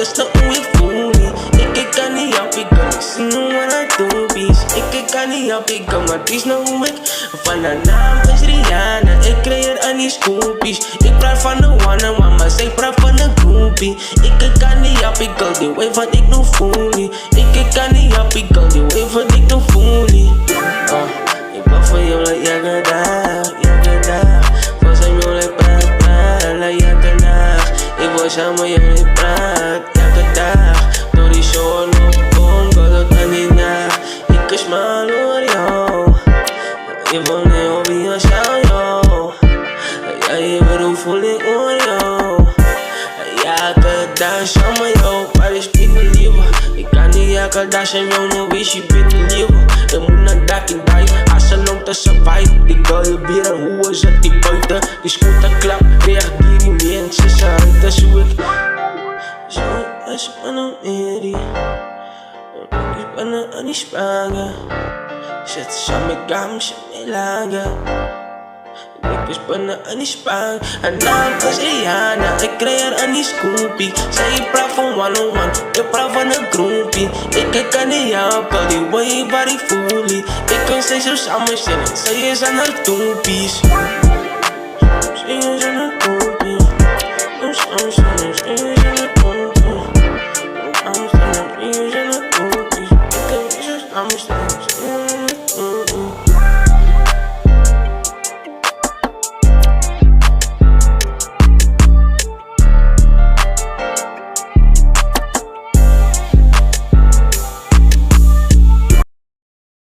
is de hoe ik voel niet. Ik kan niet op, ik kan niet zien hoe ik doe, peace. Ik kan niet op, ik kan maar het is nou hoe ik. Van de naam is Rihanna, ik creëer aan die scoopies. Ik praat van de one-on-one, maar zij praat van de groupie. Ik kan niet op, ik kan die wave wat ik nu voel niet. Ik kan niet op, ik kan die wave wat ik nu voel niet. Ik ben voor jou like jagada, jagada. Voor zijn jou like praat, praat, like jagada. Ik wil samen jou like praat, jagada. Door die show no bongo, dat kan niet na. Ik is mal door jou. Je wil niet over je jou. Ja, je weet hoe voel ik over jou. Jagada, samen jou, waar is binnen liever. Ik kan niet jagada, zijn jou no wish je binnen liever. Je moet naar dak in bij, als een om te survive. Die girl je bier, hoe is het die buiten? Die scooter klap, reageer die mensen, ze ruiten zo ik. Zo is van een meri. Ik ben aan die spagen. Zet samen gam, ze me lagen. Ik is binnen aan die spaang. Haar naam is Rihanna, ik creëer aan die scoopie. Zij praat van one-on-one, ik praat van een groupie. Ik kan niet helpen, die way waar ik voel niet. Ik kan steeds zo samen zitten, zij is aan haar toepies. Zij is aan haar toepies. Zij is aan haar toepies. Zij is aan haar toepies. Ik kan niet zo samen zitten.